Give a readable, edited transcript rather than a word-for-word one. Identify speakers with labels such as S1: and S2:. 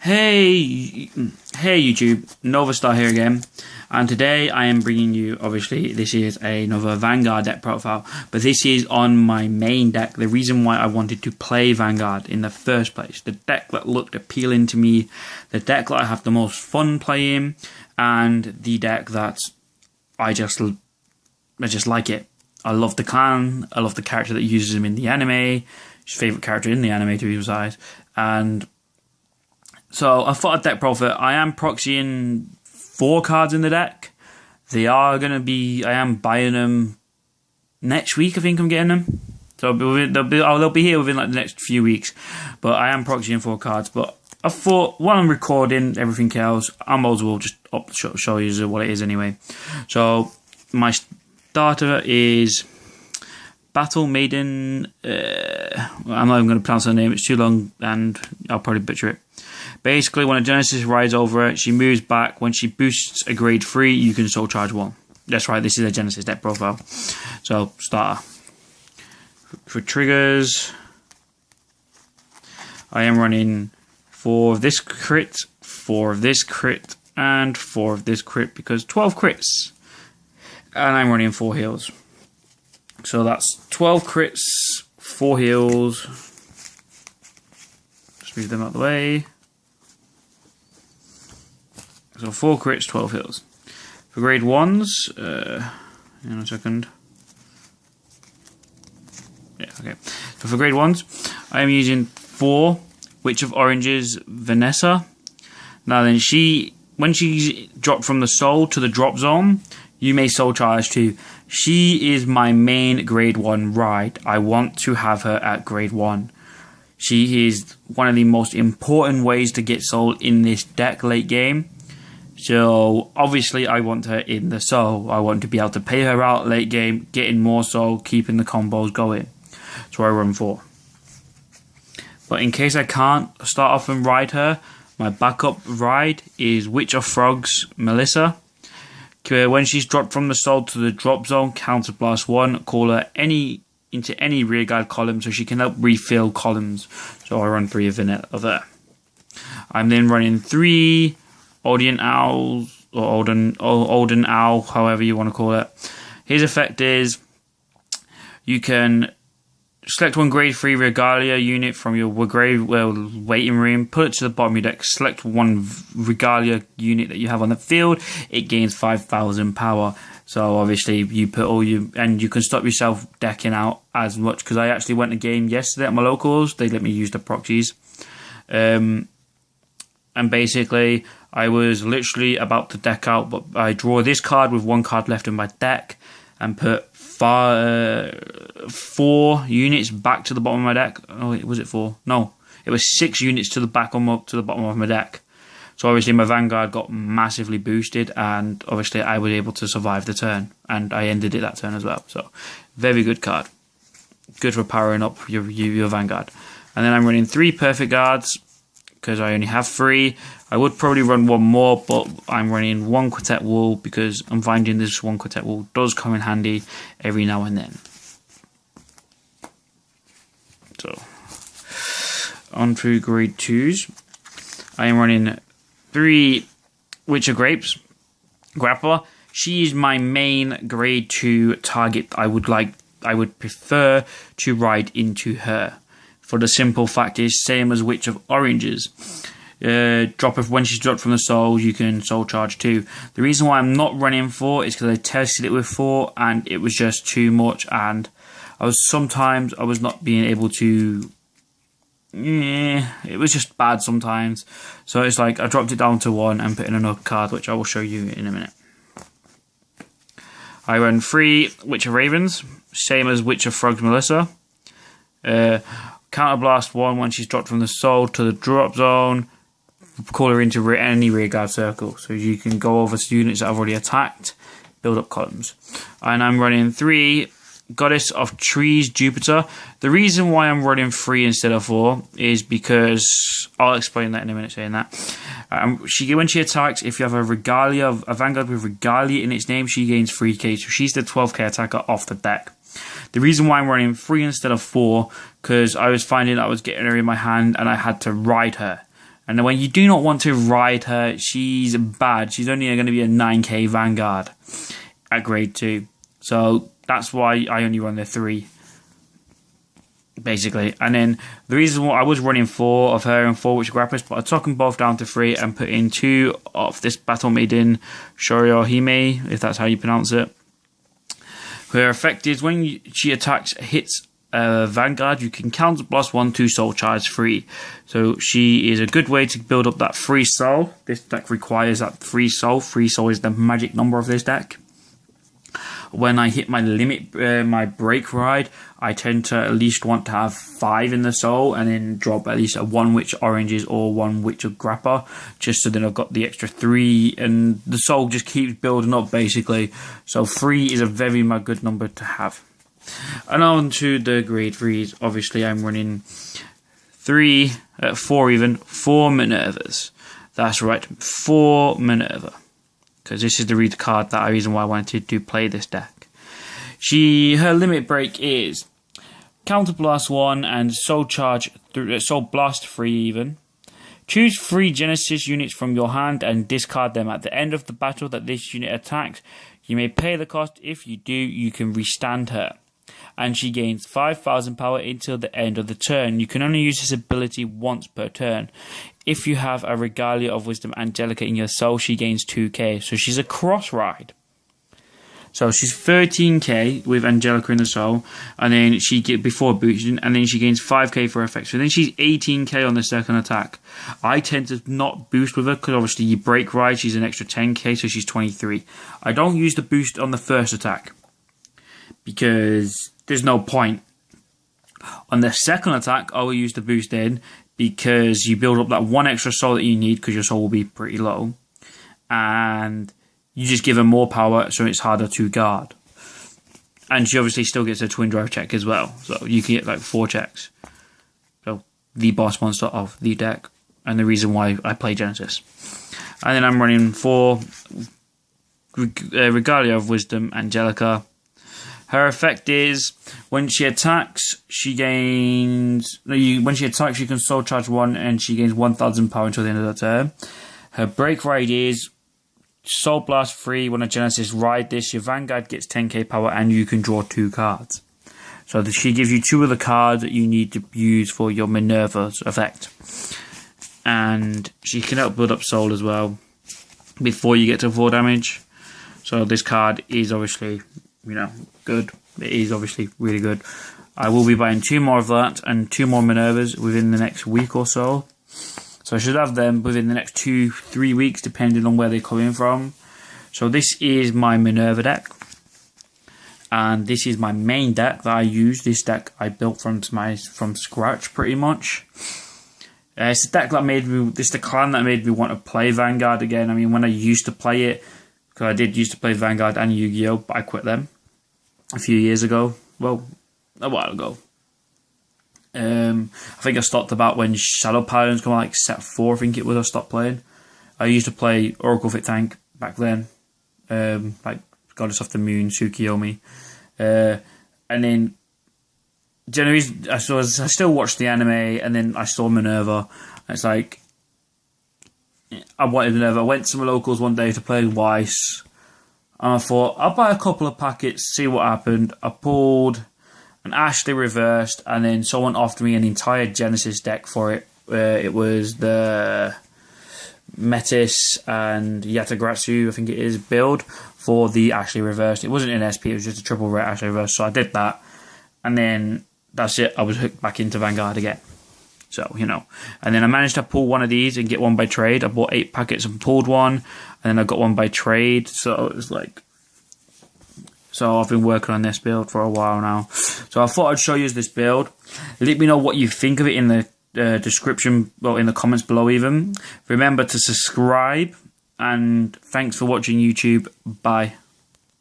S1: Hey YouTube, Novastar here again, and today I am bringing you, obviously this is another Vanguard deck profile, but this is on my main deck, the reason why I wanted to play Vanguard in the first place, the deck that looked appealing to me, the deck that I have the most fun playing, and the deck that I just like it. I love the clan, I love the character that uses him in the anime, his favourite character in the anime to be precise, and so I thought I'd deck profit. I am proxying 4 cards in the deck. They are going to be, I am buying them next week, I think I'm getting them. So they'll be here within like the next few weeks. But I am proxying 4 cards. But I thought, while I'm recording everything else, I might as well just show you what it is anyway. So my starter is Battle Maiden. I'm not even going to pronounce her name, it's too long and I'll probably butcher it. Basically, when a Genesis rides over it, she moves back. When she boosts a grade 3, you can soul charge 1. That's right, this is a Genesis deck profile. So, starter. For triggers, I am running 4 of this crit, 4 of this crit, and 4 of this crit, because 12 crits. And I'm running 4 heals. So that's 12 crits, 4 heals. Just move them out of the way. So 4 crits, 12 heals. For grade 1s, in a second. Yeah, okay. So for grade 1s, I am using 4 Witch of Oranges Vanessa. Now then, when she's dropped from the soul to the drop zone, you may soul charge 2. She is my main grade 1 ride. I want to have her at grade 1. She is one of the most important ways to get soul in this deck late game. So obviously I want her in the soul. I want to be able to pay her out late game, getting more soul, keeping the combos going. So I run 4. But in case I can't start off and ride her, my backup ride is Witch of Frogs Melissa. When she's dropped from the soul to the drop zone, counterblast 1, call her into any rearguard column so she can help refill columns. So I run 3 of there. I'm then running 3 Odin Owls, or Odin Owl, however you want to call it. His effect is, you can select 1 grade 3 Regalia unit from your waiting room, put it to the bottom of your deck, select 1 Regalia unit that you have on the field, it gains 5,000 power. So obviously you put all and you can stop yourself decking out as much, because I actually went a game yesterday at my locals, they let me use the proxies. And basically, I was literally about to deck out, but I draw this card with 1 card left in my deck and put 4 units back to the bottom of my deck. Oh, was it 4? No, it was 6 units to the bottom of my deck. So obviously my Vanguard got massively boosted, and obviously I was able to survive the turn, and I ended it that turn as well. So very good card, good for powering up your Vanguard. And then I'm running 3 perfect guards, because I only have 3. I would probably run 1 more, but I'm running 1 Quartet Wall because I'm finding this 1 Quartet Wall does come in handy every now and then. So, on to grade 2s. I am running 3 Witch of Grapes Grappler. She is my main grade 2 target. I would prefer to ride into her. For the simple fact is, same as Witch of Oranges. When she's dropped from the soul, you can soul charge 2. The reason why I'm not running 4 is because I tested it with 4 and it was just too much, and I was not being able to. It was just bad sometimes. So it's like I dropped it down to 1 and put in another card, which I will show you in a minute. I run 3 Witch of Ravens, same as Witch of Frogs Melissa. Counterblast 1 when she's dropped from the soul to the drop zone. Call her into any rearguard circle. So you can go over units that I've already attacked, build up columns. And I'm running 3 Goddess of Trees Jupiter. The reason why I'm running 3 instead of 4 is because, I'll explain that in a minute saying that. When she attacks, if you have a Vanguard with Regalia in its name, she gains 3k. So she's the 12k attacker off the deck. The reason why I'm running 3 instead of 4, because I was finding I was getting her in my hand and I had to ride her. And when you do not want to ride her, she's bad. She's only going to be a 9k Vanguard at grade 2. So that's why I only run the 3. Basically. And then the reason why I was running 4 of her and 4 witch grapplers, but I took them both down to 3 and put in 2 of this Battle Maiden Shoryohime, if that's how you pronounce it. Her effect is when she attacks, hits Vanguard, you can counter blast 1/2 soul charge free. So she is a good way to build up that free soul. This deck requires that free soul. Free soul is the magic number of this deck. When I hit my limit, my break ride, I tend to at least want to have 5 in the soul and then drop at least 1 witch oranges or 1 witch of grappa, just so then I've got the extra 3, and the soul just keeps building up basically. So 3 is a very good number to have. And on to the grade 3s. Obviously, I'm running 4 Minervas. That's right, 4 Minerva. Because this is the reason why I wanted to play this deck. Her limit break is Counter Blast 1 and Soul Charge, Soul Blast 3 even. Choose 3 Genesis units from your hand and discard them at the end of the battle that this unit attacks. You may pay the cost. If you do, you can restand her. And she gains 5,000 power until the end of the turn. You can only use this ability once per turn. If you have a Regalia of Wisdom Angelica in your soul, she gains 2k. So she's a cross ride. So she's 13k with Angelica in the soul, and then she get before boosting, and then she gains 5k for effects. So then she's 18k on the second attack. I tend to not boost with her because obviously you break ride. She's an extra 10k, so she's 23. I don't use the boost on the first attack because there's no point. On the second attack, I will use the boost in because you build up that 1 extra soul that you need because your soul will be pretty low, and you just give her more power, so it's harder to guard. And she obviously still gets a twin drive check as well, so you can get like 4 checks. So the boss monster of the deck, and the reason why I play Genesis. And then I'm running 4 Regalia of Wisdom Angelica. Her effect is when she attacks, she gains. When she attacks, she can soul charge 1 and she gains 1,000 power until the end of the turn. Her break ride is Soul Blast 3. When a Genesis ride this, your Vanguard gets 10k power and you can draw 2 cards. So she gives you 2 of the cards that you need to use for your Minerva's effect. And she can help build up soul as well before you get to 4 damage. So this card is obviously, good. It is obviously really good. I will be buying 2 more of that and 2 more Minervas within the next week or so. So I should have them within the next 2-3 weeks, depending on where they're coming from. So this is my Minerva deck, and this is my main deck that I use. This deck I built from scratch, pretty much. It's the deck that made me. This is the clan that made me want to play Vanguard again. I mean, when I used to play it, because I did used to play Vanguard and Yu-Gi-Oh, but I quit them a few years ago. Well, a while ago. I think I stopped about when Shadow Paladins come out, like set 4, I think it was, I stopped playing. I used to play Oracle Fit Tank back then, like Goddess of the Moon, Tsukiyomi. And then, generally, I still watched the anime, and then I saw Minerva. It's like, I wanted Minerva. I went to my locals one day to play Weiss, and I thought, I'll buy a couple of packets, see what happened. I pulled an Ashley reversed, and then someone offered me an entire Genesis deck for it. It was the Metis and Yatagratsu, I think it is, build for the Ashley reversed. It wasn't an SP, it was just a triple red Ashley reversed, so I did that. And then, that's it, I was hooked back into Vanguard again. So, And then I managed to pull one of these and get one by trade. I bought 8 packets and pulled one, and then I got one by trade, so it was like... So I've been working on this build for a while now. So I thought I'd show you this build. Let me know what you think of it in the description, well, in the comments below even. Remember to subscribe, and thanks for watching YouTube. Bye.